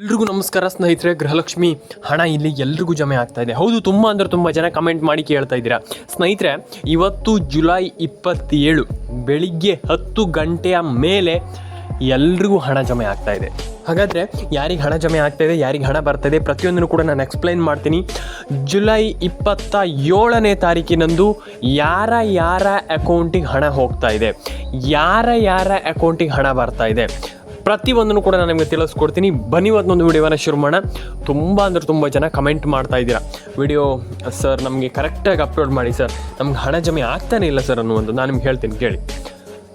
ಎಲ್ರಿಗೂ ನಮಸ್ಕಾರ ಸ್ನೇಹಿತರೆ. ಗೃಹಲಕ್ಷ್ಮಿ ಹಣ ಇಲ್ಲಿ ಎಲ್ರಿಗೂ ಜಮೆ ಆಗ್ತಾ ಇದೆ. ಹೌದು, ತುಂಬ ಜನ ಕಮೆಂಟ್ ಮಾಡಿ ಕೇಳ್ತಾ ಇದ್ದೀರಾ. ಸ್ನೇಹಿತರೆ, ಇವತ್ತು ಜುಲೈ 27 ಬೆಳಿಗ್ಗೆ 10 ಗಂಟೆಯ ಮೇಲೆ ಎಲ್ರಿಗೂ ಹಣ ಜಮೆ ಆಗ್ತಾ ಇದೆ. ಹಾಗಾದರೆ ಯಾರಿಗೆ ಹಣ ಜಮೆ ಆಗ್ತಾ ಇದೆ, ಯಾರಿಗೆ ಹಣ ಬರ್ತಾ ಇದೆ, ಪ್ರತಿಯೊಂದನ್ನು ಕೂಡ ನಾನು ಎಕ್ಸ್ಪ್ಲೈನ್ ಮಾಡ್ತೀನಿ. ಜುಲೈ 27ನೇ ತಾರೀಕಿನಂದು ಯಾರ ಅಕೌಂಟಿಗೆ ಹಣ ಹೋಗ್ತಾ ಇದೆ, ಯಾರ ಅಕೌಂಟಿಗೆ ಹಣ ಬರ್ತಾ ಇದೆ, ಪ್ರತಿಯೊಂದನ್ನು ಕೂಡ ನಾನು ನಿಮಗೆ ತಿಳಿಸ್ಕೊಡ್ತೀನಿ. ಬನ್ನಿ ಇವತ್ತೊಂದು ವಿಡಿಯೋನ ಶುರು ಮಾಡೋಣ. ತುಂಬ ಜನ ಕಮೆಂಟ್ ಮಾಡ್ತಾ ಇದ್ದೀರಾ, ವಿಡಿಯೋ ಸರ್ ನಮಗೆ ಕರೆಕ್ಟಾಗಿ ಅಪ್ಲೋಡ್ ಮಾಡಿ ಸರ್, ನಮ್ಗೆ ಹಣ ಜಮೆ ಆಗ್ತಾನೆ ಇಲ್ಲ ಸರ್ ಅನ್ನುವಂಥ. ನಾನು ನಿಮ್ಗೆ ಹೇಳ್ತೀನಿ ಕೇಳಿ.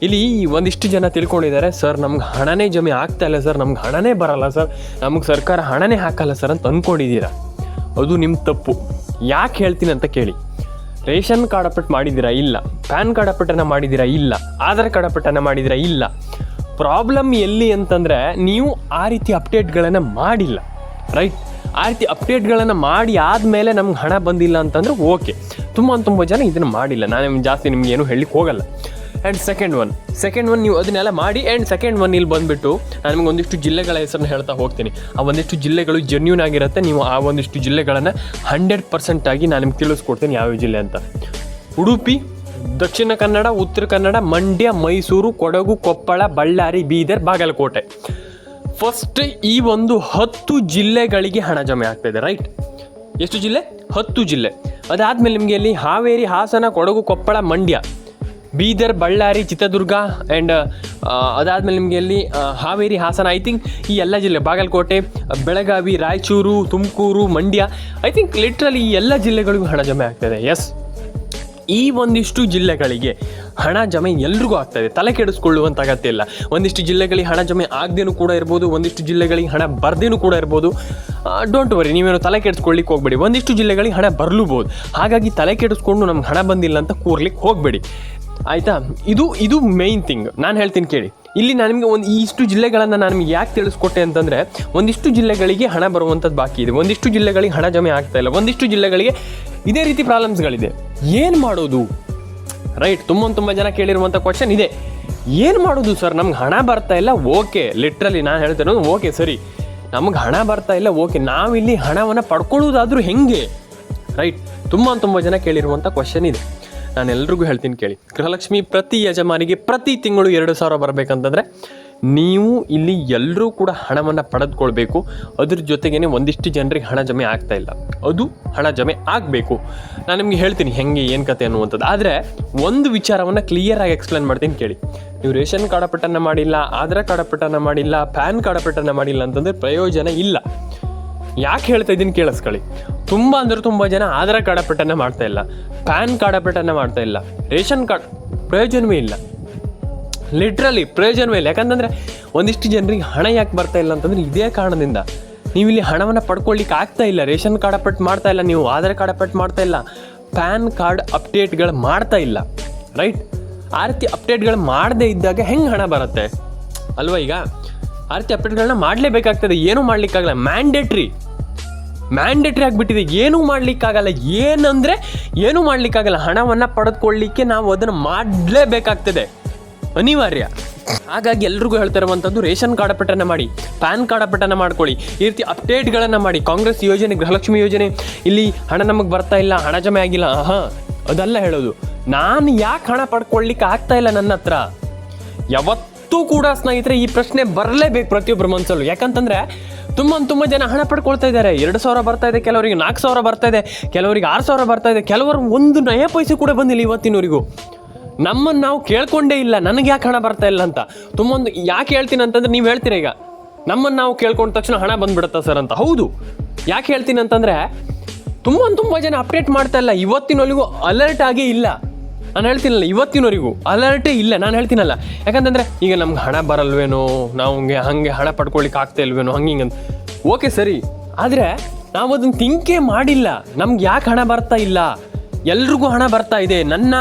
ಇಲ್ಲಿ ಒಂದಿಷ್ಟು ಜನ ತಿಳ್ಕೊಂಡಿದ್ದಾರೆ, ಸರ್ ನಮ್ಗೆ ಹಣನೇ ಜಮೆ ಆಗ್ತಾ ಇಲ್ಲ ಸರ್, ನಮ್ಗೆ ಹಣನೇ ಬರಲ್ಲ ಸರ್, ನಮಗೆ ಸರ್ಕಾರ ಹಣನೇ ಹಾಕಲ್ಲ ಸರ್ ಅಂತ ಅಂದ್ಕೊಂಡಿದ್ದೀರಾ. ಅದು ನಿಮ್ಮ ತಪ್ಪು. ಯಾಕೆ ಹೇಳ್ತೀನಿ ಅಂತ ಕೇಳಿ. ರೇಷನ್ ಕಾರ್ಡ್ ಅಪ್ಡೇಟ್ ಮಾಡಿದ್ದೀರಾ? ಇಲ್ಲ. ಪ್ಯಾನ್ ಕಾರ್ಡ್ ಅಪ್ಡೇಟನ್ನು ಮಾಡಿದ್ದೀರಾ? ಇಲ್ಲ. ಆಧಾರ್ ಕಾರ್ಡ್ ಅಪ್ಡೇಟನ್ನು ಮಾಡಿದ್ದೀರಾ? ಇಲ್ಲ. ಪ್ರಾಬ್ಲಮ್ ಎಲ್ಲಿ ಅಂತಂದರೆ ನೀವು ಆ ರೀತಿ ಅಪ್ಡೇಟ್ಗಳನ್ನು ಮಾಡಿಲ್ಲ, ರೈಟ್? ಆ ರೀತಿ ಅಪ್ಡೇಟ್ಗಳನ್ನು ಮಾಡಿ ಆದಮೇಲೆ ನಮ್ಗೆ ಹಣ ಬಂದಿಲ್ಲ ಅಂತಂದರೆ ಓಕೆ. ತುಂಬ ಜನ ಇದನ್ನು ಮಾಡಿಲ್ಲ. ನಾನು ಜಾಸ್ತಿ ನಿಮ್ಗೆ ಏನು ಹೇಳಲಿಕ್ಕೆ ಹೋಗಲ್ಲ. ಆ್ಯಂಡ್ ಸೆಕೆಂಡ್ ಒನ್ ನೀವು ಅದನ್ನೆಲ್ಲ ಮಾಡಿ. ಆ್ಯಂಡ್ ಸೆಕೆಂಡ್ ಒನ್ ಇಲ್ಲಿ ಬಂದುಬಿಟ್ಟು ನಾನು ನಿಮ್ಗೆ ಒಂದಿಷ್ಟು ಜಿಲ್ಲೆಗಳ ಹೆಸರನ್ನ ಹೇಳ್ತಾ ಹೋಗ್ತೀನಿ. ಆ ಒಂದಿಷ್ಟು ಜಿಲ್ಲೆಗಳು ಜೆನ್ಯೂನ್ ಆಗಿರುತ್ತೆ. ನೀವು ಆ ಒಂದಿಷ್ಟು ಜಿಲ್ಲೆಗಳನ್ನು 100% ಆಗಿ ನಾನು ನಿಮ್ಗೆ ತಿಳಿಸ್ಕೊಡ್ತೀನಿ ಯಾವ್ಯಾವ ಜಿಲ್ಲೆ ಅಂತ. ಉಡುಪಿ, ದಕ್ಷಿಣ ಕನ್ನಡ, ಉತ್ತರ ಕನ್ನಡ, ಮಂಡ್ಯ, ಮೈಸೂರು, ಕೊಡಗು, ಕೊಪ್ಪಳ, ಬಳ್ಳಾರಿ, ಬೀದರ್, ಬಾಗಲಕೋಟೆ. ಫಸ್ಟ್ ಈ ಒಂದು 10 ಜಿಲ್ಲೆಗಳಿಗೆ ಹಣ ಜಮೆ ಆಗ್ತಾಯಿದೆ, ರೈಟ್? ಎಷ್ಟು ಜಿಲ್ಲೆ? 10 ಜಿಲ್ಲೆ. ಅದಾದಮೇಲೆ ನಿಮಗೆ ಇಲ್ಲಿ ಹಾವೇರಿ, ಹಾಸನ, ಕೊಡಗು, ಕೊಪ್ಪಳ, ಮಂಡ್ಯ, ಬೀದರ್, ಬಳ್ಳಾರಿ, ಚಿತ್ರದುರ್ಗ ಆ್ಯಂಡ್ ಅದಾದಮೇಲೆ ನಿಮಗೆ ಇಲ್ಲಿ ಹಾವೇರಿ, ಹಾಸನ, ಐ ಥಿಂಕ್ ಈ ಎಲ್ಲ ಜಿಲ್ಲೆ, Bagalkot, Belagavi, Raichur, Tumakuru, Mandya, I think literally ಈ ಎಲ್ಲ ಜಿಲ್ಲೆಗಳಿಗೂ ಹಣ ಜಮೆ ಆಗ್ತಾಯಿದೆ. ಎಸ್, ಈ ಒಂದಿಷ್ಟು ಜಿಲ್ಲೆಗಳಿಗೆ ಹಣ ಜಮೆ ಎಲ್ರಿಗೂ ಆಗ್ತಾಯಿದೆ. ತಲೆ ಕೆಡಿಸ್ಕೊಳ್ಳುವಂಥ ಅಗತ್ಯ ಇಲ್ಲ. ಒಂದಿಷ್ಟು ಜಿಲ್ಲೆಗಳಿಗೆ ಹಣ ಜಮೆ ಆಗದೇನೂ ಕೂಡ ಇರ್ಬೋದು, ಒಂದಿಷ್ಟು ಜಿಲ್ಲೆಗಳಿಗೆ ಹಣ ಬರ್ದೇನೂ ಕೂಡ ಇರ್ಬೋದು. ಡೋಂಟ್ ವರಿ, ನೀವೇನು ತಲೆ ಕೆಡಿಸ್ಕೊಳ್ಳಿಕ್ಕೆ ಹೋಗಬೇಡಿ. ಒಂದಿಷ್ಟು ಜಿಲ್ಲೆಗಳಿಗೆ ಹಣ ಬರಲೂಬೋದು. ಹಾಗಾಗಿ ತಲೆ ಕೆಡಿಸ್ಕೊಂಡು ನಮ್ಗೆ ಹಣ ಬಂದಿಲ್ಲ ಅಂತ ಕೂರ್ಲಿಕ್ಕೆ ಹೋಗಬೇಡಿ, ಆಯಿತಾ? ಇದು ಮೇಯ್ನ್ ಥಿಂಗ್. ನಾನು ಹೇಳ್ತೀನಿ ಕೇಳಿ. ಇಲ್ಲಿ ನಾನು ನಿಮಗೆ ಇಷ್ಟು ಜಿಲ್ಲೆಗಳನ್ನು ನಾನು ನಿಮಗೆ ಯಾಕೆ ತಿಳಿಸ್ಕೊಟ್ಟೆ ಅಂತಂದರೆ, ಒಂದಿಷ್ಟು ಜಿಲ್ಲೆಗಳಿಗೆ ಹಣ ಬರುವಂಥದ್ದು ಬಾಕಿ ಇದೆ, ಒಂದಿಷ್ಟು ಜಿಲ್ಲೆಗಳಿಗೆ ಹಣ ಜಮೆ ಆಗ್ತಾ ಇಲ್ಲ, ಒಂದಿಷ್ಟು ಜಿಲ್ಲೆಗಳಿಗೆ ಇದೇ ರೀತಿ ಪ್ರಾಬ್ಲಮ್ಸ್ಗಳಿದೆ. ಏನು ಮಾಡೋದು, ರೈಟ್? ತುಂಬ ಜನ ಕೇಳಿರುವಂಥ ಕ್ವಶನ್ ಇದೆ. ಏನು ಮಾಡೋದು ಸರ್, ನಮ್ಗೆ ಹಣ ಬರ್ತಾ ಇಲ್ಲ, ಓಕೆ. ಲಿಟ್ರಲಿ ನಾನು ಹೇಳ್ತಿರೋದು ಓಕೆ, ಸರಿ, ನಮ್ಗೆ ಹಣ ಬರ್ತಾ ಇಲ್ಲ, ಓಕೆ. ನಾವಿಲ್ಲಿ ಹಣವನ್ನು ಪಡ್ಕೊಳ್ಳೋದಾದರೂ ಹೆಂಗೆ, ರೈಟ್? ತುಂಬ ಜನ ಕೇಳಿರುವಂಥ ಕ್ವಶನ್ ಇದೆ. ನಾನು ಎಲ್ರಿಗೂ ಹೇಳ್ತೀನಿ ಕೇಳಿ. ಗೃಹಲಕ್ಷ್ಮಿ ಪ್ರತಿ ಯಜಮಾನಿಗೆ ಪ್ರತಿ ತಿಂಗಳು 2,000 ಬರಬೇಕಂತಂದರೆ ನೀವು ಇಲ್ಲಿ ಎಲ್ಲರೂ ಕೂಡ ಹಣವನ್ನು ಪಡೆದುಕೊಳ್ಬೇಕು. ಅದ್ರ ಜೊತೆಗೇ ಒಂದಿಷ್ಟು ಜನರಿಗೆ ಹಣ ಜಮೆ ಆಗ್ತಾ ಇಲ್ಲ, ಅದು ಹಣ ಜಮೆ ಆಗಬೇಕು. ನಾನು ನಿಮಗೆ ಹೇಳ್ತೀನಿ ಹೆಂಗೆ ಏನು ಕತೆ ಅನ್ನುವಂಥದ್ದು. ಆದರೆ ಒಂದು ವಿಚಾರವನ್ನು ಕ್ಲಿಯರಾಗಿ ಎಕ್ಸ್ಪ್ಲೇನ್ ಮಾಡ್ತೀನಿ ಕೇಳಿ. ನೀವು ರೇಷನ್ ಕಾರ್ಡ್ ಅಪ್ಡೇಟನ್ನು ಮಾಡಿಲ್ಲ, ಆಧಾರ್ ಕಾರ್ಡ್ ಅಪ್ಡೇಟನ್ನು ಮಾಡಿಲ್ಲ, ಪ್ಯಾನ್ ಕಾರ್ಡ್ ಅಪ್ಡೇಟನ್ನು ಮಾಡಿಲ್ಲ ಅಂತಂದರೆ ಪ್ರಯೋಜನ ಇಲ್ಲ. ಯಾಕೆ ಹೇಳ್ತಾ ಇದ್ದೀನಿ ಕೇಳಿಸ್ಕೊಳ್ಳಿ. ತುಂಬ ಜನ ಆಧಾರ್ ಕಾರ್ಡ್ ಅಪ್ಡೇಟನ್ನು ಮಾಡ್ತಾ ಇಲ್ಲ, ಪ್ಯಾನ್ ಕಾರ್ಡ್ ಅಪ್ಡೇಟನ್ನು ಮಾಡ್ತಾ ಇಲ್ಲ, ರೇಷನ್ ಕಾರ್ಡ್ ಪ್ರಯೋಜನವೇ ಇಲ್ಲ. ಲಿಟ್ರಲಿ ಪ್ರಯೋಜನವೇ ಇಲ್ಲ. ಯಾಕಂತಂದರೆ ಒಂದಿಷ್ಟು ಜನರಿಗೆ ಹಣ ಯಾಕೆ ಬರ್ತಾ ಇಲ್ಲ ಅಂತಂದರೆ ಇದೇ ಕಾರಣದಿಂದ. ನೀವು ಇಲ್ಲಿ ಹಣವನ್ನು ಪಡ್ಕೊಳ್ಳಿಕ್ಕೆ ಆಗ್ತಾ ಇಲ್ಲ. ರೇಷನ್ ಕಾರ್ಡ್ ಅಪ್ಡೇಟ್ ಮಾಡ್ತಾ ಇಲ್ಲ, ನೀವು ಆಧಾರ್ ಕಾರ್ಡ್ ಅಪ್ಡೇಟ್ ಮಾಡ್ತಾ ಇಲ್ಲ, ಪ್ಯಾನ್ ಕಾರ್ಡ್ ಅಪ್ಡೇಟ್ಗಳು ಮಾಡ್ತಾ ಇಲ್ಲ, ರೈಟ್? ಆ ರೀತಿ ಅಪ್ಡೇಟ್ಗಳು ಮಾಡದೇ ಇದ್ದಾಗ ಹೆಂಗೆ ಹಣ ಬರುತ್ತೆ ಅಲ್ವಾ? ಈಗ ಆ ರೀತಿ ಅಪ್ಡೇಟ್ಗಳನ್ನ ಮಾಡಲೇಬೇಕಾಗ್ತದೆ. ಏನೂ ಮಾಡಲಿಕ್ಕಾಗಲ್ಲ. ಮ್ಯಾಂಡೇಟ್ರಿ ಆಗಿಬಿಟ್ಟಿದೆ. ಏನೂ ಮಾಡಲಿಕ್ಕಾಗಲ್ಲ. ಏನಂದರೆ ಏನೂ ಮಾಡಲಿಕ್ಕಾಗಲ್ಲ. ಹಣವನ್ನು ಪಡೆದುಕೊಳ್ಳಲಿಕ್ಕೆ ನಾವು ಅದನ್ನು ಮಾಡಲೇಬೇಕಾಗ್ತದೆ, ಅನಿವಾರ್ಯ. ಹಾಗಾಗಿ ಎಲ್ರಿಗೂ ಹೇಳ್ತಾ ಇರುವಂಥದ್ದು, ರೇಷನ್ ಕಾರ್ಡ್ ಅಪ್ಡೇಟನ್ನು ಮಾಡಿ, ಪ್ಯಾನ್ ಕಾರ್ಡ್ ಅಪ್ಡೇಟನ್ನು ಮಾಡ್ಕೊಳ್ಳಿ, ಈ ರೀತಿ ಅಪ್ಡೇಟ್ಗಳನ್ನು ಮಾಡಿ. ಕಾಂಗ್ರೆಸ್ ಯೋಜನೆ, ಗೃಹಲಕ್ಷ್ಮಿ ಯೋಜನೆ, ಇಲ್ಲಿ ಹಣ ನಮಗೆ ಬರ್ತಾ ಇಲ್ಲ, ಹಣ ಜಮೆ ಆಗಿಲ್ಲ, ಅದೆಲ್ಲ ಹೇಳೋದು. ನಾನು ಯಾಕೆ ಹಣ ಪಡ್ಕೊಳ್ಳಿಕ್ಕೆ ಆಗ್ತಾ ಇಲ್ಲ ನನ್ನ ಹತ್ರ? ಯಾವತ್ತೂ ಕೂಡ ಸ್ನೇಹಿತರೆ ಈ ಪ್ರಶ್ನೆ ಬರಲೇಬೇಕು ಪ್ರತಿಯೊಬ್ಬರ ಮನಸ್ಸಲ್ಲೂ. ಯಾಕಂತಂದರೆ ತುಂಬ ಜನ ಹಣ ಪಡ್ಕೊಳ್ತಾ ಇದ್ದಾರೆ. 2,000 ಬರ್ತಾ ಇದೆ, ಕೆಲವರಿಗೆ 4,000 ಬರ್ತಾ ಇದೆ, ಕೆಲವರಿಗೆ 6,000 ಬರ್ತಾ ಇದೆ, ಕೆಲವರು 1 ನಯ ಪೈಸೆ ಕೂಡ ಬಂದಿಲ್ಲ ಇವತ್ತಿನವರೆಗೂ. ನಮ್ಮನ್ನು ನಾವು ಕೇಳ್ಕೊಂಡೇ ಇಲ್ಲ, ನನಗೆ ಯಾಕೆ ಹಣ ಬರ್ತಾ ಇಲ್ಲ ಅಂತ. ಯಾಕೆ ಹೇಳ್ತೀನಿ ಅಂತಂದರೆ, ನೀವು ಹೇಳ್ತೀರ ಈಗ ನಮ್ಮನ್ನು ನಾವು ಕೇಳ್ಕೊಂಡ ತಕ್ಷಣ ಹಣ ಬಂದುಬಿಡುತ್ತಾ ಸರ್ ಅಂತ. ಹೌದು. ಯಾಕೆ ಹೇಳ್ತೀನಿ ಅಂತಂದರೆ ತುಂಬ ಜನ ಅಪ್ಡೇಟ್ ಮಾಡ್ತಾ ಇಲ್ಲ, ಇವತ್ತಿನವರೆಗೂ ಅಲರ್ಟ್ ಆಗೇ ಇಲ್ಲ. ನಾನು ಹೇಳ್ತೀನಲ್ಲ, ಇವತ್ತಿನವರೆಗೂ ಅಲರ್ಟೇ ಇಲ್ಲ. ನಾನು ಹೇಳ್ತೀನಲ್ಲ, ಯಾಕಂತಂದರೆ ಈಗ ನಮ್ಗೆ ಹಣ ಬರಲ್ವೇನೋ, ನಾವು ಹಾಗೆ ಹಣ ಪಡ್ಕೊಳ್ಳಿಕ್ಕೆ ಆಗ್ತಾ ಇಲ್ವೇನೋ, ಹಿಂಗೆ ಅಂತ. ಓಕೆ ಸರಿ, ಆದರೆ ನಾವು ಅದನ್ನು ಥಿಂಕೇ ಮಾಡಿಲ್ಲ. ನಮ್ಗೆ ಯಾಕೆ ಹಣ ಬರ್ತಾ ಇಲ್ಲ? ಎಲ್ರಿಗೂ ಹಣ ಬರ್ತಾ ಇದೆ. ನನ್ನ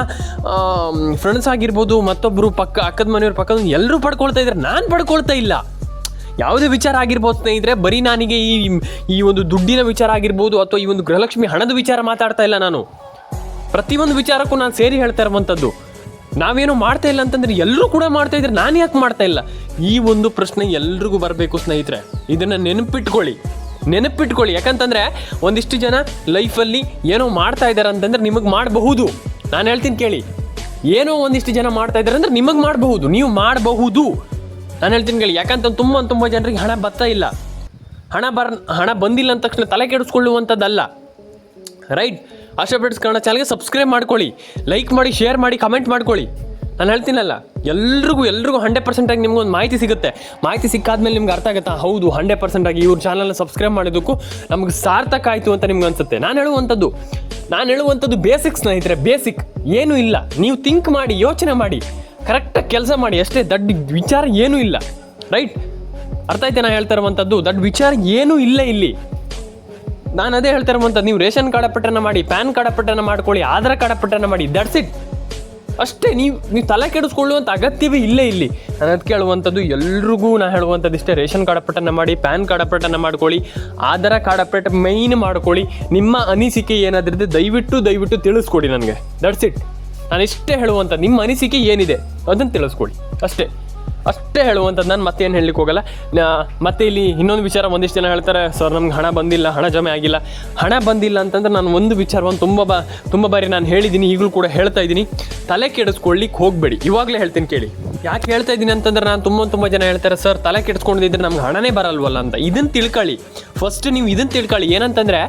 ಫ್ರೆಂಡ್ಸ್ ಆಗಿರ್ಬೋದು, ಮತ್ತೊಬ್ಬರು ಅಕ್ಕದ ಮನೆಯವ್ರ ಪಕ್ಕದ ಎಲ್ಲರೂ ಪಡ್ಕೊಳ್ತಾ ಇದ್ದಾರೆ, ನಾನು ಪಡ್ಕೊಳ್ತಾ ಇಲ್ಲ. ಯಾವುದೇ ವಿಚಾರ ಆಗಿರ್ಬೋದು ಸ್ನೇಹಿತರೆ, ಬರೀ ನನಗೆ ಈ ಒಂದು ದುಡ್ಡಿನ ವಿಚಾರ ಆಗಿರ್ಬೋದು, ಅಥವಾ ಈ ಒಂದು ಗೃಹಲಕ್ಷ್ಮಿ ಹಣದ ವಿಚಾರ ಮಾತಾಡ್ತಾ ಇಲ್ಲ ನಾನು. ಪ್ರತಿಯೊಂದು ವಿಚಾರಕ್ಕೂ ನಾನು ಸೇರಿ ಹೇಳ್ತಾ ಇರುವಂಥದ್ದು. ನಾವೇನೋ ಮಾಡ್ತಾ ಇಲ್ಲ ಅಂತಂದ್ರೆ ಎಲ್ಲರೂ ಕೂಡ ಮಾಡ್ತಾ ಇದ್ರೆ ನಾನು ಯಾಕೆ ಮಾಡ್ತಾ ಇಲ್ಲ? ಈ ಒಂದು ಪ್ರಶ್ನೆ ಎಲ್ರಿಗೂ ಬರಬೇಕು ಸ್ನೇಹಿತರೆ. ಇದನ್ನು ನೆನಪಿಟ್ಕೊಳ್ಳಿ. ಯಾಕಂತಂದರೆ ಒಂದಿಷ್ಟು ಜನ ಲೈಫಲ್ಲಿ ಏನೋ ಮಾಡ್ತಾ ಇದ್ದಾರೆ ಅಂತಂದ್ರೆ ನಿಮಗೆ ಮಾಡಬಹುದು. ನಾನು ಹೇಳ್ತೀನಿ ಕೇಳಿ, ಏನೋ ಒಂದಿಷ್ಟು ಜನ ಮಾಡ್ತಾ ಇದ್ದಾರೆ ಅಂದರೆ ನಿಮಗೆ ಮಾಡಬಹುದು, ನೀವು ಮಾಡಬಹುದು. ನಾನು ಹೇಳ್ತೀನಿ ಕೇಳಿ. ಯಾಕಂತ ತುಂಬ ಜನರಿಗೆ ಹಣ ಬರ್ತಾ ಇಲ್ಲ. ಹಣ ಬಂದಿಲ್ಲ ಅಂದ ತಕ್ಷಣ ತಲೆ ಕೆಡಿಸ್ಕೊಳ್ಳುವಂಥದ್ದಲ್ಲ, ರೈಟ್? ಆಶಾ ಅಪ್ಡೇಟ್ಸ್ ಕನ್ನಡ ಚಾನಲ್ಗೆ ಸಬ್ಸ್ಕ್ರೈಬ್ ಮಾಡ್ಕೊಳ್ಳಿ, ಲೈಕ್ ಮಾಡಿ, ಶೇರ್ ಮಾಡಿ, ಕಮೆಂಟ್ ಮಾಡ್ಕೊಳ್ಳಿ. ನಾನು ಹೇಳ್ತೀನಲ್ಲ, ಎಲ್ರಿಗೂ 100% ಆಗಿ ನಿಮ್ಗೊಂದು ಮಾಹಿತಿ ಸಿಗುತ್ತೆ. ಮಾಹಿತಿ ಸಿಕ್ಕಾದ್ಮೇಲೆ ನಿಮ್ಗೆ ಅರ್ಥ ಆಗುತ್ತಾ, ಹೌದು 100% ಆಗಿ ಇವ್ರ ಚಾನಲ್ನ ಸಬ್ಸ್ಕ್ರೈಬ್ ಮಾಡಿದ್ದಕ್ಕೂ ನಮ್ಗೆ ಸಾರ್ಥಕ ಆಯಿತು ಅಂತ ನಿಮ್ಗೆ ಅನ್ಸುತ್ತೆ. ನಾನು ಹೇಳುವಂಥದ್ದು ಬೇಸಿಕ್ ಸ್ನೇಹಿತರೆ, ಬೇಸಿಕ್ ಏನೂ ಇಲ್ಲ. ನೀವು ಥಿಂಕ್ ಮಾಡಿ, ಯೋಚನೆ ಮಾಡಿ, ಕರೆಕ್ಟಾಗಿ ಕೆಲಸ ಮಾಡಿ, ಅಷ್ಟೇ. ದೊಡ್ಡ ವಿಚಾರ ಏನೂ ಇಲ್ಲ, ರೈಟ್? ಅರ್ಥ ಆಯ್ತು ನಾನು ಹೇಳ್ತಾ ಇರುವಂಥದ್ದು? ದೊಡ್ಡ ವಿಚಾರ ಏನೂ ಇಲ್ಲ ಇಲ್ಲಿ. ನಾನು ಅದೇ ಹೇಳ್ತಾ ಇರುವಂಥದ್ದು, ನೀವು ರೇಷನ್ ಕಾರ್ಡ್ ಅಪ್ಡೇಟನ್ನು ಮಾಡಿ, ಪ್ಯಾನ್ ಕಾರ್ಡ್ ಅಪ್ಡೇಟನ್ನು ಮಾಡ್ಕೊಳ್ಳಿ, ಆಧಾರ್ ಕಾರ್ಡ್ ಅಪ್ಡೇಟನ್ನು ಮಾಡಿ, ದಟ್ಸ್ ಇಟ್. ಅಷ್ಟೇ. ನೀವು ತಲೆ ಕೆಡಿಸ್ಕೊಳ್ಳುವಂಥ ಅಗತ್ಯವೇ ಇಲ್ಲ ಇಲ್ಲಿ. ನಾನು ಅದು ಕೇಳುವಂಥದ್ದು ಎಲ್ರಿಗೂ ನಾನು ಹೇಳುವಂಥದ್ದು ಇಷ್ಟೇ. ರೇಷನ್ ಕಾರ್ಡ್ ಅಪ್ಡೇಟನ್ನು ಮಾಡಿ, ಪ್ಯಾನ್ ಕಾರ್ಡ್ ಅಪ್ಡೇಟನ್ನು ಮಾಡ್ಕೊಳ್ಳಿ, ಆಧಾರ್ ಕಾರ್ಡ್ ಅಪ್ಡೇಟ್ ಮೈನ್ ಮಾಡ್ಕೊಳ್ಳಿ. ನಿಮ್ಮ ಅನಿಸಿಕೆ ಏನಾದ್ರಿದೆ ದಯವಿಟ್ಟು ತಿಳಿಸ್ಕೊಡಿ ನನಗೆ, ದಟ್ಸ್ ಇಟ್. ನಾನು ಇಷ್ಟೇ ಹೇಳುವಂಥದ್ದು. ನಿಮ್ಮ ಅನಿಸಿಕೆ ಏನಿದೆ ಅದನ್ನು ತಿಳಿಸ್ಕೊಡಿ, ಅಷ್ಟೇ ಹೇಳುವಂಥದ್ದು. ನಾನು ಮತ್ತೇನು ಹೇಳಲಿಕ್ಕೆ ಹೋಗಲ್ಲ. ಮತ್ತೆ ಇಲ್ಲಿ ಇನ್ನೊಂದು ವಿಚಾರ, ಒಂದಿಷ್ಟು ಜನ ಹೇಳ್ತಾರೆ, ಸರ್ ನಮ್ಗೆ ಹಣ ಬಂದಿಲ್ಲ, ಹಣ ಜಮೆ ಆಗಿಲ್ಲ. ಹಣ ಬಂದಿಲ್ಲ ಅಂತಂದ್ರೆ ನಾನು ಒಂದು ವಿಚಾರವನ್ನು ತುಂಬ ಬಾರಿ ನಾನು ಹೇಳಿದ್ದೀನಿ, ಈಗಲೂ ಕೂಡ ಹೇಳ್ತಾ ಇದ್ದೀನಿ. ತಲೆ ಕೆಡಿಸ್ಕೊಳ್ಳಿಕ್ಕೆ ಹೋಗಬೇಡಿ. ಇವಾಗಲೇ ಹೇಳ್ತೀನಿ ಕೇಳಿ. ಯಾಕೆ ಹೇಳ್ತಾ ಇದ್ದೀನಿ ಅಂತಂದ್ರೆ, ನಾನು ತುಂಬ ಜನ ಹೇಳ್ತಾರೆ, ಸರ್ ತಲೆ ಕೆಡಿಸ್ಕೊಂಡಿದ್ರೆ ನಮ್ಗೆ ಹಣನೇ ಬರಲ್ವಲ್ಲ ಅಂತ. ಇದನ್ನು ತಿಳ್ಕೊಳ್ಳಿ ಫಸ್ಟ್. ನೀವು ಇದನ್ನು ತಿಳ್ಕೊಳ್ಳಿ ಏನಂತಂದರೆ,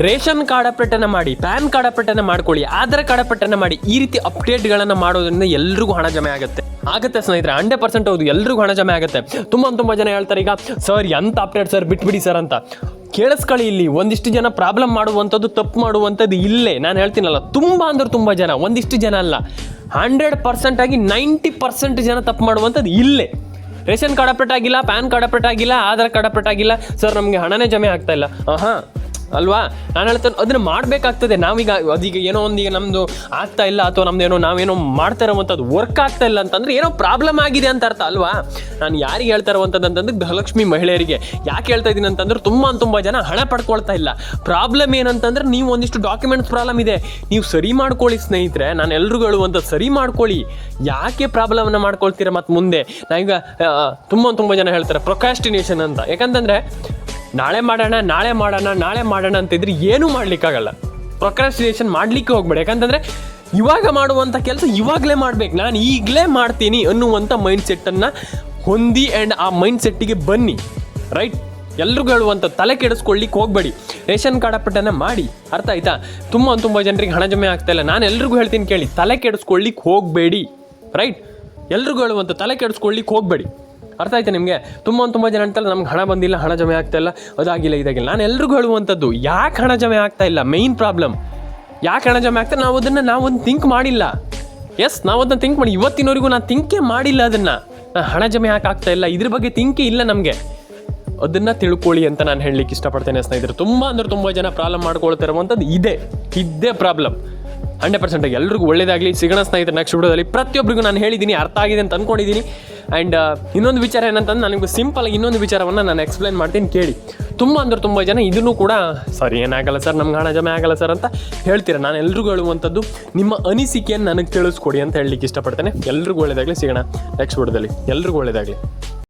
ರೇಷನ್ ಕಾರ್ಡ್ ಅಪ್ಡೇಟನ್ನು ಮಾಡಿ, ಪ್ಯಾನ್ ಕಾರ್ಡ್ ಅಪ್ಡೇಟನ್ನು ಮಾಡ್ಕೊಳ್ಳಿ, ಆಧಾರ್ ಕಾರ್ಡ್ ಅಪ್ಡೇಟನ್ನು ಮಾಡಿ. ಈ ರೀತಿ ಅಪ್ಡೇಟ್ಗಳನ್ನು ಮಾಡೋದ್ರಿಂದ ಎಲ್ರಿಗೂ ಹಣ ಜಮೆ ಆಗುತ್ತೆ ಸ್ನೇಹಿತರೆ. 100% ಹೌದು, ಎಲ್ರಿಗೂ ಹಣ ಜಮೆ ಆಗುತ್ತೆ. ತುಂಬ ಜನ ಹೇಳ್ತಾರೆ ಈಗ, ಸರ್ ಎಂಥ ಅಪ್ಡೇಟ್ ಸರ್, ಬಿಟ್ಬಿಡಿ ಸರ್ ಅಂತ. ಕೇಳಿಸ್ಕೊಳ್ಳಿ, ಇಲ್ಲಿ ಒಂದಿಷ್ಟು ಜನ ಪ್ರಾಬ್ಲಮ್ ಮಾಡುವಂಥದ್ದು, ತಪ್ಪು ಮಾಡುವಂಥದ್ದು ಇಲ್ಲೇ. ನಾನು ಹೇಳ್ತೀನಲ್ಲ, ತುಂಬ ಜನ, ಒಂದಿಷ್ಟು ಜನ ಅಲ್ಲ, 100% ಆಗಿ 90% ಜನ ತಪ್ಪು ಮಾಡುವಂಥದ್ದು ಇಲ್ಲೇ. ರೇಷನ್ ಕಾರ್ಡ್ ಅಪ್ಡೇಟ್ ಆಗಿಲ್ಲ, ಪ್ಯಾನ್ ಕಾರ್ಡ್ ಅಪ್ಡೇಟ್ ಆಗಿಲ್ಲ, ಆಧಾರ್ ಕಾರ್ಡ್ ಅಪ್ಡೇಟ್ ಆಗಿಲ್ಲ, ಸರ್ ನಮಗೆ ಹಣನೇ ಜಮೆ ಆಗ್ತಾ ಇಲ್ಲ. ಅಲ್ವಾ? ನಾನು ಹೇಳ್ತೇನೆ, ಅದನ್ನು ಮಾಡಬೇಕಾಗ್ತದೆ. ಅದೀಗ ಏನೋ ಈಗ ನಮ್ಮದು ಆಗ್ತಾ ಇಲ್ಲ, ಅಥವಾ ನಾವೇನೋ ಮಾಡ್ತಾ ಇರೋವಂಥದ್ದು ವರ್ಕ್ ಆಗ್ತಾ ಇಲ್ಲ ಅಂತಂದರೆ ಏನೋ ಪ್ರಾಬ್ಲಮ್ ಆಗಿದೆ ಅಂತ ಅರ್ಥ ಅಲ್ವಾ? ನಾನು ಯಾರಿಗೆ ಹೇಳ್ತಾ ಇರುವಂಥದ್ದು ಅಂತಂದ್ರೆ, ಗೃಹಲಕ್ಷ್ಮಿ ಮಹಿಳೆಯರಿಗೆ ಯಾಕೆ ಹೇಳ್ತಾ ಇದ್ದೀನಿ ಅಂತಂದ್ರೆ, ತುಂಬ ಜನ ಹಣ ಪಡ್ಕೊಳ್ತಾ ಇಲ್ಲ. ಪ್ರಾಬ್ಲಮ್ ಏನಂತಂದ್ರೆ, ನೀವು ಒಂದಿಷ್ಟು ಡಾಕ್ಯುಮೆಂಟ್ಸ್ ಪ್ರಾಬ್ಲಮ್ ಇದೆ, ನೀವು ಸರಿ ಮಾಡ್ಕೊಳ್ಳಿ ಸ್ನೇಹಿತರೆ. ನಾನು ಎಲ್ರಿಗೂ ಹೇಳುವಂಥದ್ದು, ಸರಿ ಮಾಡ್ಕೊಳ್ಳಿ. ಯಾಕೆ ಪ್ರಾಬ್ಲಮ್ನ ಮಾಡ್ಕೊಳ್ತೀರ? ಮತ್ತು ಮುಂದೆ ನಾವೀಗ ತುಂಬ ಜನ ಹೇಳ್ತಾರೆ ಪ್ರೊಕ್ರಾಸ್ಟಿನೇಷನ್ ಅಂತ. ಯಾಕಂತಂದರೆ, ನಾಳೆ ಮಾಡೋಣ ಅಂತಿದ್ರೆ ಏನೂ ಮಾಡ್ಲಿಕ್ಕಾಗಲ್ಲ. ಪ್ರೊಕ್ರಾಸ್ಟಿನೇಷನ್ ಮಾಡಲಿಕ್ಕೆ ಹೋಗ್ಬೇಡಿ. ಯಾಕಂತಂದರೆ, ಇವಾಗ ಮಾಡುವಂಥ ಕೆಲಸ ಇವಾಗಲೇ ಮಾಡಬೇಕು, ನಾನು ಈಗಲೇ ಮಾಡ್ತೀನಿ ಅನ್ನುವಂಥ ಮೈಂಡ್ಸೆಟ್ಟನ್ನು ಹೊಂದಿ ಆ್ಯಂಡ್ ಆ ಮೈಂಡ್ಸೆಟ್ಟಿಗೆ ಬನ್ನಿ, ರೈಟ್? ಎಲ್ರಿಗೂ ಹೇಳುವಂಥ, ತಲೆ ಕೆಡಿಸ್ಕೊಳ್ಳಿಕ್ಕೆ ಹೋಗಬೇಡಿ. ರೇಷನ್ ಕಾರ್ಡ್ ಅಪ್ಡೇಟನ್ನು ಮಾಡಿ. ಅರ್ಥ ಆಯ್ತಾ? ತುಂಬ ಜನರಿಗೆ ಹಣ ಜಮೆ ಆಗ್ತಾ ಇಲ್ಲ. ನಾನು ಎಲ್ರಿಗೂ ಹೇಳ್ತೀನಿ ಕೇಳಿ, ತಲೆ ಕೆಡಿಸ್ಕೊಳ್ಳಿಕ್ಕೆ ಹೋಗಬೇಡಿ, ರೈಟ್? ಎಲ್ರಿಗೂ ಹೇಳುವಂಥ, ತಲೆ ಕೆಡಿಸ್ಕೊಳ್ಳಿಕ್ಕೆ ಹೋಗಬೇಡಿ. ಅರ್ಥ ಆಯ್ತಾ ನಿಮಗೆ? ತುಂಬ ಜನ ಅಂತಲ್ಲ, ನಮ್ಗೆ ಹಣ ಬಂದಿಲ್ಲ, ಹಣ ಜಮೆ ಆಗ್ತಾ ಇಲ್ಲ, ಅದಾಗಿಲ್ಲ, ಇದಾಗಿಲ್ಲ. ನಾನು ಎಲ್ರಿಗೂ ಹೇಳುವಂಥದ್ದು, ಯಾಕೆ ಹಣ ಜಮೆ ಆಗ್ತಾ ಇಲ್ಲ, ಮೇಯ್ನ್ ಪ್ರಾಬ್ಲಮ್ ಯಾಕೆ ಹಣ ಜಮೆ ಆಗ್ತಾ, ನಾವೊಂದು ಥಿಂಕ್ ಮಾಡಿಲ್ಲ. ನಾವು ಅದನ್ನು ಥಿಂಕ್ ಮಾಡಿ, ಇವತ್ತಿನವರೆಗೂ ನಾನು ಥಿಂಕೇ ಮಾಡಿಲ್ಲ. ಹಣ ಜಮೆ ಯಾಕೆ ಆಗ್ತಾ ಇಲ್ಲ, ಇದ್ರ ಬಗ್ಗೆ ಥಿಂಕೇ ಇಲ್ಲ ನಮಗೆ. ಅದನ್ನು ತಿಳ್ಕೊಳ್ಳಿ ಅಂತ ನಾನು ಹೇಳಲಿಕ್ಕೆ ಇಷ್ಟಪಡ್ತೇನೆ ಸ್ನೇಹಿತರೆ. ತುಂಬ ಜನ ಪ್ರಾಬ್ಲಮ್ ಮಾಡ್ಕೊಳ್ತಿರುವಂಥದ್ದು ಇದೇ ಪ್ರಾಬ್ಲಮ್. 100% ಎಲ್ರಿಗೂ ಒಳ್ಳೇದಾಗಲಿ. ಸಿಗೋಣ ಸ್ನೇಹಿತರೆ ನೆಕ್ಸ್ಟ್ ವಿಡಿಯೋದಲ್ಲಿ. ಪ್ರತಿಯೊಬ್ಬರಿಗೂ ನಾನು ಹೇಳಿದ್ದೀನಿ, ಅರ್ಥ ಆಗಿದೆ ಅಂತ ಅಂದ್ಕೊಂಡಿದ್ದೀನಿ. ಆ್ಯಂಡ್ ಇನ್ನೊಂದು ವಿಚಾರ ಏನಂತಂದ್ರೆ, ನನಗೆ ಸಿಂಪಲ್ ಇನ್ನೊಂದು ವಿಚಾರವನ್ನು ನಾನು ಎಕ್ಸ್ಪ್ಲೈನ್ ಮಾಡ್ತೀನಿ ಕೇಳಿ. ತುಂಬ ಜನ ಇದನ್ನು ಕೂಡ, ಸರ್ ಏನಾಗಲ್ಲ ಸರ್, ನಮ್ಗೆ ಹಣ ಜಮೆ ಆಗಲ್ಲ ಸರ್ ಅಂತ ಹೇಳ್ತೀರ. ನಾನು ಎಲ್ರಿಗೂ ಹೇಳುವಂಥದ್ದು, ನಿಮ್ಮ ಅನಿಸಿಕೆಯನ್ನು ನನಗೆ ತಿಳಿಸ್ಕೊಡಿ ಅಂತ ಹೇಳಲಿಕ್ಕೆ ಇಷ್ಟಪಡ್ತೇನೆ. ಎಲ್ರಿಗೂ ಒಳ್ಳೇದಾಗಲಿ. ಸಿಗೋಣ ನೆಕ್ಸ್ಟ್ ವಿಡಿಯೋದಲ್ಲಿ. ಎಲ್ರಿಗೂ ಒಳ್ಳೇದಾಗಲಿ.